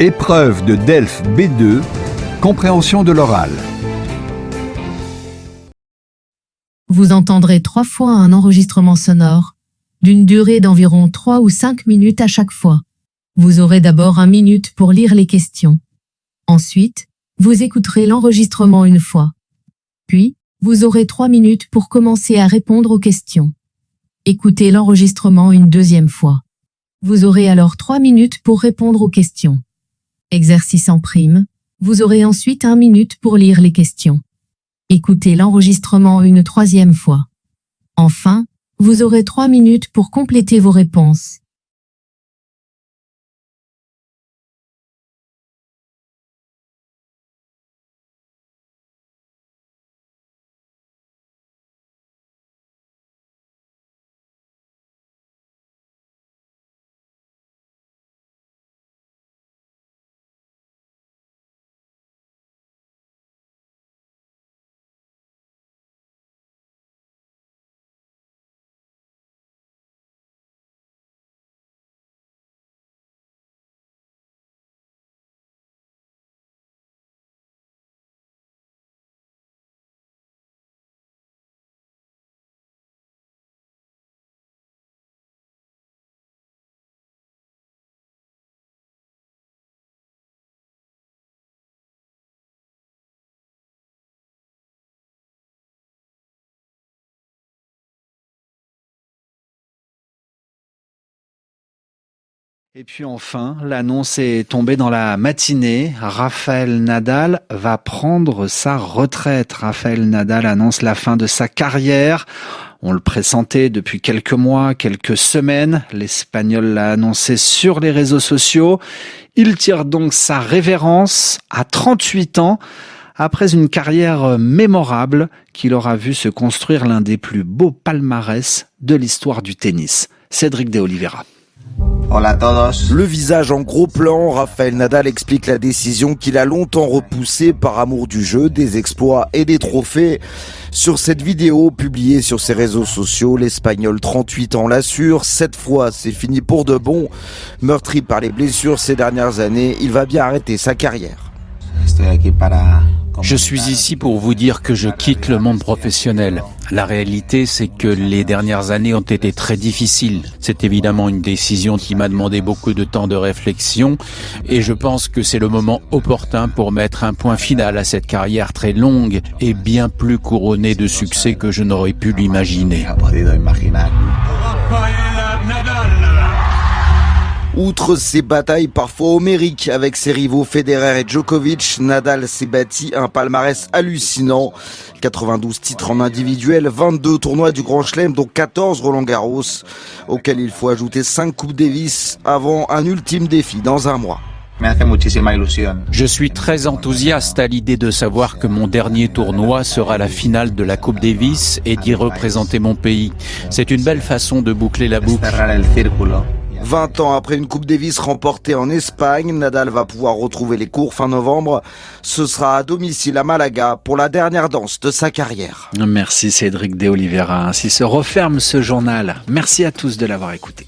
Épreuve de DELF B2, compréhension de l'oral. Vous entendrez 3 fois un enregistrement sonore, d'une durée d'environ 3 ou 5 minutes à chaque fois. Vous aurez d'abord 1 minute pour lire les questions. Ensuite, vous écouterez l'enregistrement une fois. Puis, vous aurez 3 minutes pour commencer à répondre aux questions. Écoutez l'enregistrement une deuxième fois. Vous aurez alors 3 minutes pour répondre aux questions. Exercice en prime, vous aurez ensuite 1 minute pour lire les questions. Écoutez l'enregistrement une troisième fois. Enfin, vous aurez 3 minutes pour compléter vos réponses. Et puis enfin, l'annonce est tombée dans la matinée. Rafael Nadal va prendre sa retraite. Rafael Nadal annonce la fin de sa carrière. On le pressentait depuis quelques mois, quelques semaines. L'Espagnol l'a annoncé sur les réseaux sociaux. Il tire donc sa révérence à 38 ans, après une carrière mémorable qu'il aura vu se construire l'un des plus beaux palmarès de l'histoire du tennis. Cédric de Oliveira. Hola a todos. Le visage en gros plan, Rafael Nadal explique la décision qu'il a longtemps repoussée par amour du jeu, des exploits et des trophées. Sur cette vidéo publiée sur ses réseaux sociaux, l'Espagnol 38 ans l'assure, cette fois c'est fini pour de bon. Meurtri par les blessures ces dernières années, il va bien arrêter sa carrière. Je suis ici pour vous dire que je quitte le monde professionnel. La réalité, c'est que les dernières années ont été très difficiles. C'est évidemment une décision qui m'a demandé beaucoup de temps de réflexion et je pense que c'est le moment opportun pour mettre un point final à cette carrière très longue et bien plus couronnée de succès que je n'aurais pu l'imaginer. Outre ses batailles parfois homériques avec ses rivaux Federer et Djokovic, Nadal s'est bâti un palmarès hallucinant. 92 titres en individuel, 22 tournois du Grand Chelem, dont 14 Roland-Garros, auxquels il faut ajouter 5 Coupes Davis avant un ultime défi dans un mois. Je suis très enthousiaste à l'idée de savoir que mon dernier tournoi sera la finale de la Coupe Davis et d'y représenter mon pays. C'est une belle façon de boucler la boucle. 20 ans après une Coupe Davis remportée en Espagne, Nadal va pouvoir retrouver les cours fin novembre. Ce sera à domicile à Malaga pour la dernière danse de sa carrière. Merci Cédric de Oliveira. Ainsi se referme ce journal. Merci à tous de l'avoir écouté.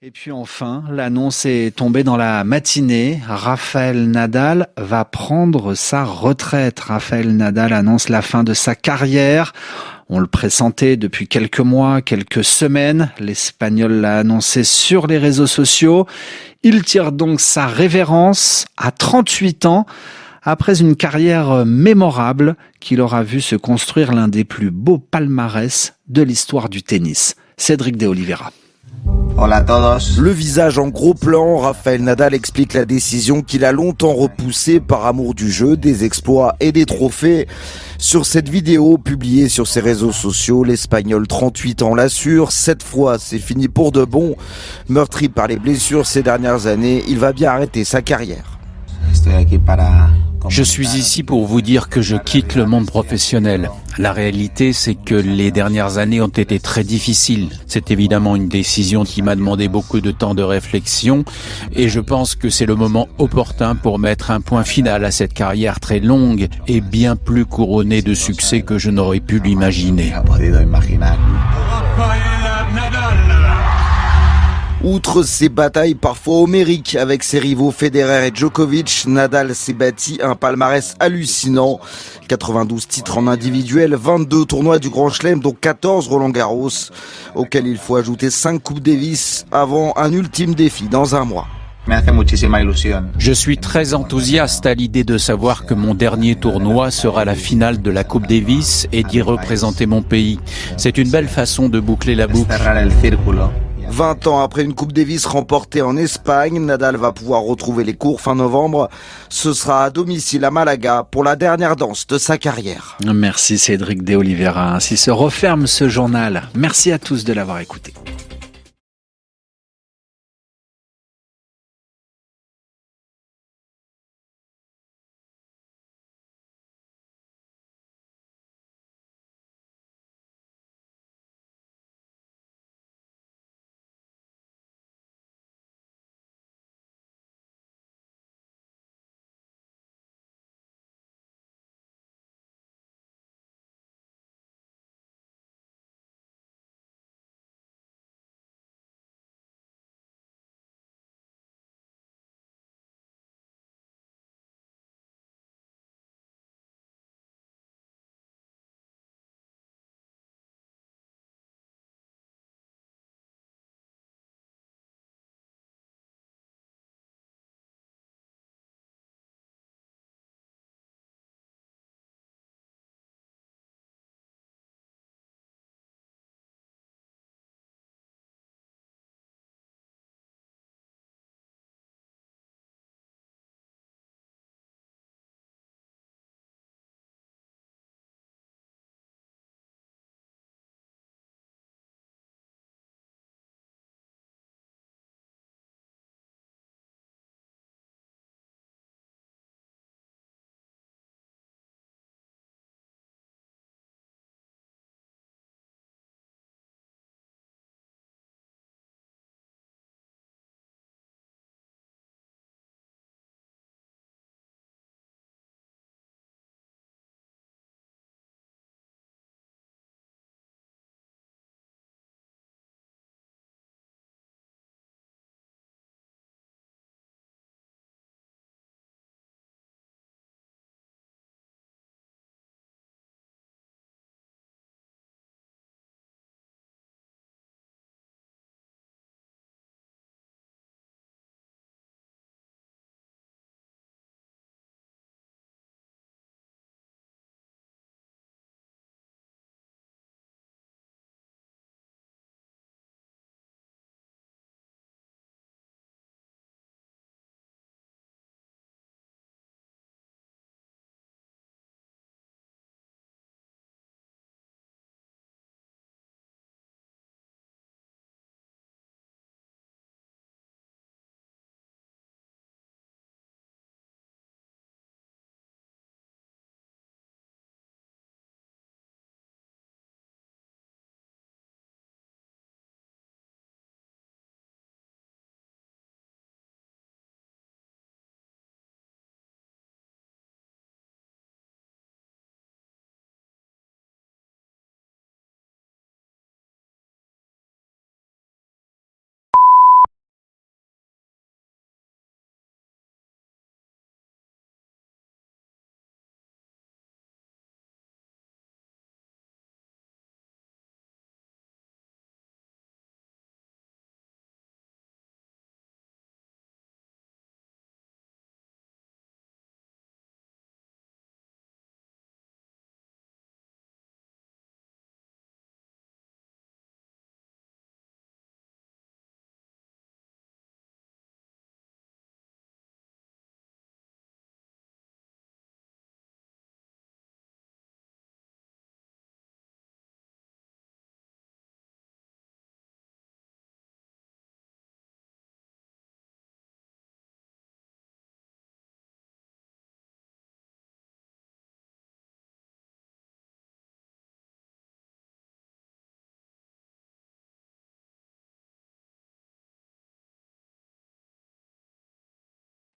Et puis enfin, l'annonce est tombée dans la matinée. Rafael Nadal va prendre sa retraite. Rafael Nadal annonce la fin de sa carrière. On le pressentait depuis quelques mois, quelques semaines. L'Espagnol l'a annoncé sur les réseaux sociaux. Il tire donc sa révérence à 38 ans après une carrière mémorable qu'il aura vu se construire l'un des plus beaux palmarès de l'histoire du tennis. Cédric de Oliveira. Hola a todos. Le visage en gros plan, Rafael Nadal explique la décision qu'il a longtemps repoussée par amour du jeu, des exploits et des trophées. Sur cette vidéo publiée sur ses réseaux sociaux, l'Espagnol 38 ans l'assure, cette fois c'est fini pour de bon. Meurtri par les blessures ces dernières années, il va bien arrêter sa carrière. Estoy aquí para Je suis ici pour vous dire que je quitte le monde professionnel. La réalité, c'est que les dernières années ont été très difficiles. C'est évidemment une décision qui m'a demandé beaucoup de temps de réflexion et je pense que c'est le moment opportun pour mettre un point final à cette carrière très longue et bien plus couronnée de succès que je n'aurais pu l'imaginer. ha podido imaginar. Outre ses batailles parfois homériques avec ses rivaux Federer et Djokovic, Nadal s'est bâti un palmarès hallucinant. 92 titres en individuel, 22 tournois du Grand Chelem, dont 14 Roland-Garros, auxquels il faut ajouter 5 Coupes Davis avant un ultime défi dans un mois. Me hace muchísima ilusión. Je suis très enthousiaste à l'idée de savoir que mon dernier tournoi sera la finale de la Coupe Davis et d'y représenter mon pays. C'est une belle façon de boucler la boucle. Cerrar el círculo. 20 ans après une Coupe Davis remportée en Espagne, Nadal va pouvoir retrouver les cours fin novembre. Ce sera à domicile à Malaga pour la dernière danse de sa carrière. Merci Cédric de Oliveira. Ainsi se referme ce journal. Merci à tous de l'avoir écouté.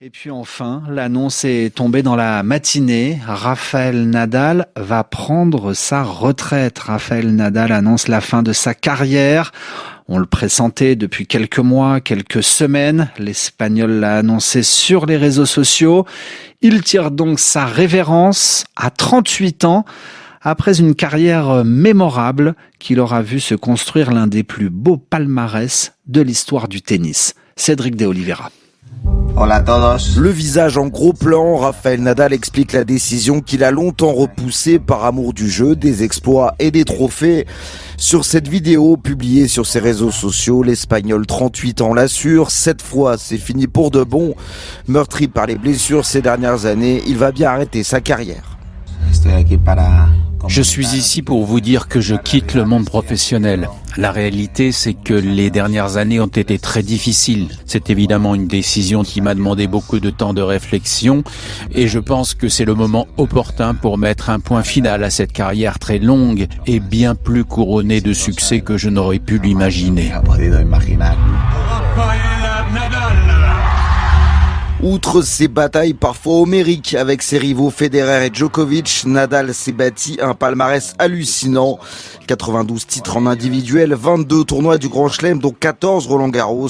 Et puis enfin, l'annonce est tombée dans la matinée. Rafael Nadal va prendre sa retraite. Rafael Nadal annonce la fin de sa carrière. On le pressentait depuis quelques mois, quelques semaines. L'Espagnol l'a annoncé sur les réseaux sociaux. Il tire donc sa révérence à 38 ans après une carrière mémorable qu'il aura vu se construire l'un des plus beaux palmarès de l'histoire du tennis. Cédric de Oliveira. Hola a todos. Le visage en gros plan, Rafael Nadal explique la décision qu'il a longtemps repoussée par amour du jeu, des exploits et des trophées. Sur cette vidéo publiée sur ses réseaux sociaux, l'Espagnol 38 ans l'assure, cette fois c'est fini pour de bon. Meurtri par les blessures ces dernières années, il va bien arrêter sa carrière. Estoy aquí para Je suis ici pour vous dire que je quitte le monde professionnel. La réalité, c'est que les dernières années ont été très difficiles. C'est évidemment une décision qui m'a demandé beaucoup de temps de réflexion et je pense que c'est le moment opportun pour mettre un point final à cette carrière très longue et bien plus couronnée de succès que je n'aurais pu l'imaginer. ha podido imaginar. Outre ses batailles parfois homériques avec ses rivaux Federer et Djokovic, Nadal s'est bâti un palmarès hallucinant. 92 titres en individuel, 22 tournois du Grand Chelem, dont 14 Roland-Garros,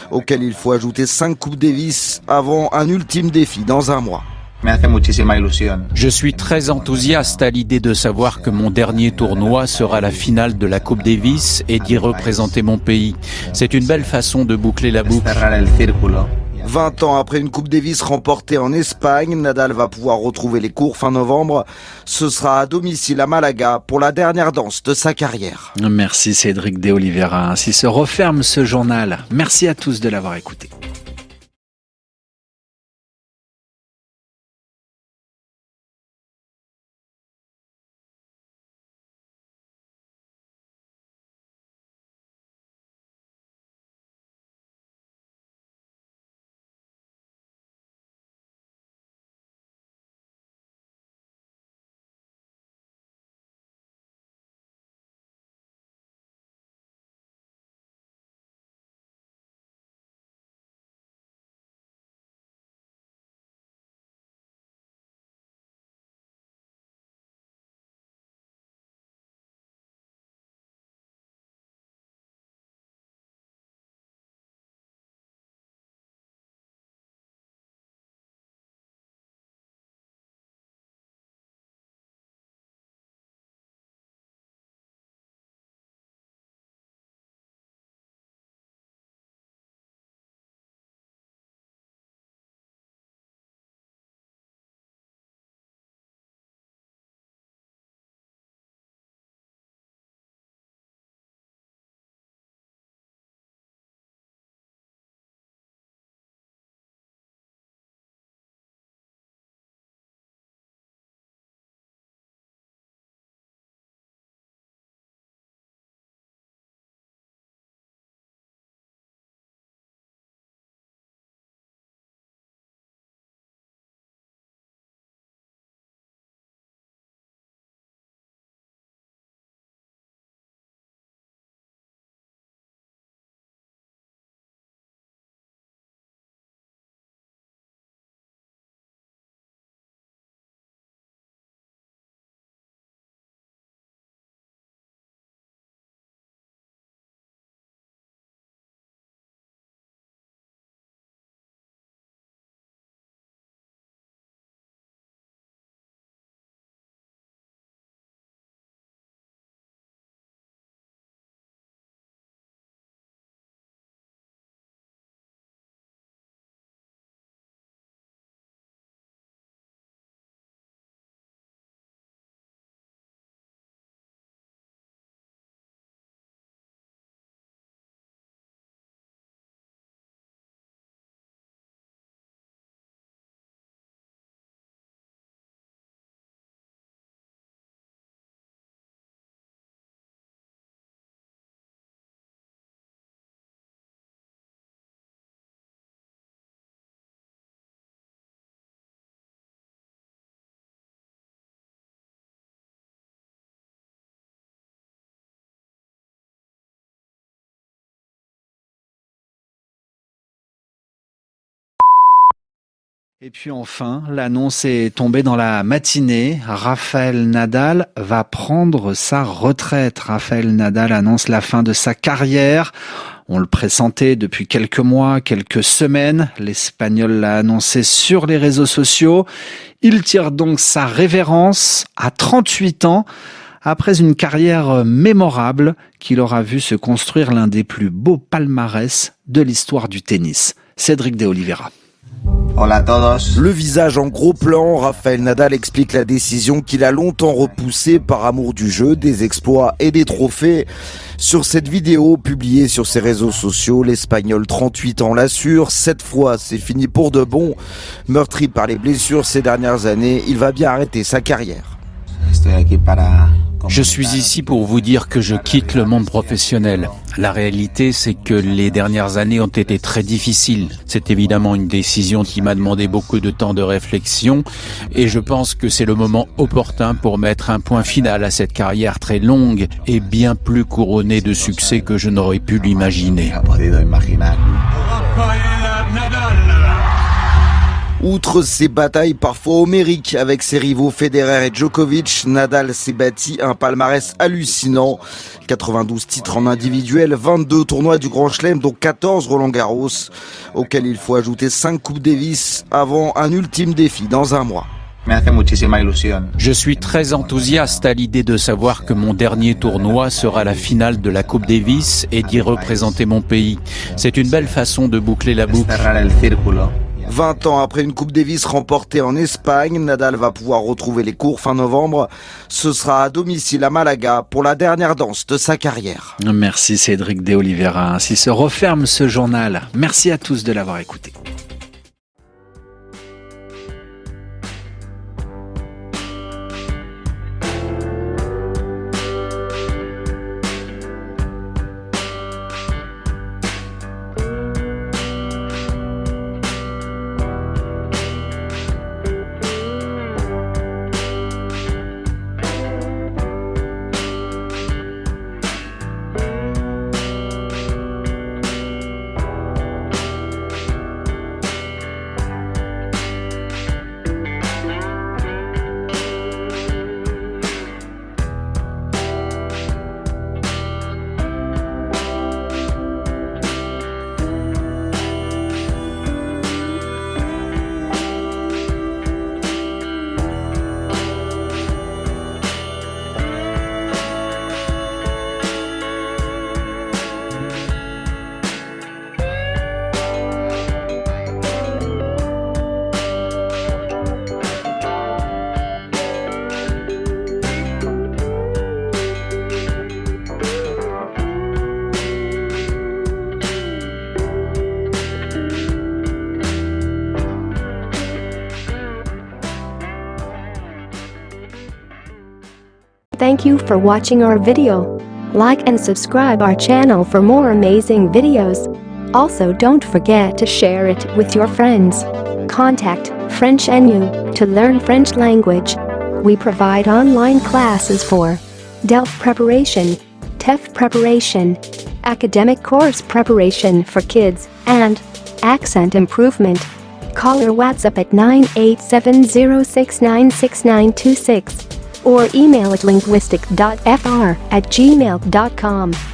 auxquels il faut ajouter 5 Coupes Davis avant un ultime défi dans un mois. Me hace muchísima ilusión. Je suis très enthousiaste à l'idée de savoir que mon dernier tournoi sera la finale de la Coupe Davis et d'y représenter mon pays. C'est une belle façon de boucler la boucle. Cerrar el círculo. 20 ans après une Coupe Davis remportée en Espagne, Nadal va pouvoir retrouver les cours fin novembre. Ce sera à domicile à Malaga pour la dernière danse de sa carrière. Merci Cédric de Oliveira. Ainsi se referme ce journal. Merci à tous de l'avoir écouté. Et puis enfin, l'annonce est tombée dans la matinée. Rafael Nadal va prendre sa retraite. Rafael Nadal annonce la fin de sa carrière. On le pressentait depuis quelques mois, quelques semaines. L'Espagnol l'a annoncé sur les réseaux sociaux. Il tire donc sa révérence à 38 ans. Après une carrière mémorable qu'il aura vu se construire l'un des plus beaux palmarès de l'histoire du tennis. Cédric de Oliveira. Hola a todos. Le visage en gros plan, Rafael Nadal explique la décision qu'il a longtemps repoussée par amour du jeu, des exploits et des trophées. Sur cette vidéo publiée sur ses réseaux sociaux, l'Espagnol 38 ans l'assure, cette fois c'est fini pour de bon. Meurtri par les blessures ces dernières années, il va bien arrêter sa carrière. Je suis ici pour vous dire que je quitte le monde professionnel. La réalité, c'est que les dernières années ont été très difficiles. C'est évidemment une décision qui m'a demandé beaucoup de temps de réflexion et je pense que c'est le moment opportun pour mettre un point final à cette carrière très longue et bien plus couronnée de succès que je n'aurais pu l'imaginer. Outre ses batailles parfois homériques avec ses rivaux Federer et Djokovic, Nadal s'est bâti un palmarès hallucinant. 92 titres en individuel, 22 tournois du Grand Chelem, dont 14 Roland-Garros, auxquels il faut ajouter 5 Coupes Davis avant un ultime défi dans un mois. Je suis très enthousiaste à l'idée de savoir que mon dernier tournoi sera la finale de la Coupe Davis et d'y représenter mon pays. C'est une belle façon de boucler la boucle. 20 ans après une Coupe Davis remportée en Espagne, Nadal va pouvoir retrouver les cours fin novembre. Ce sera à domicile à Malaga pour la dernière danse de sa carrière. Merci Cédric de Oliveira. Ainsi se referme ce journal. Merci à tous de l'avoir écouté. Thank you for watching our video. Like and subscribe our channel for more amazing videos. Also don't forget to share it with your friends. Contact French NU to learn French language. We provide online classes for DELF preparation, TEF preparation, academic course preparation for kids, and accent improvement. Call or WhatsApp at 98706966926 or email at linguistic.fr@gmail.com.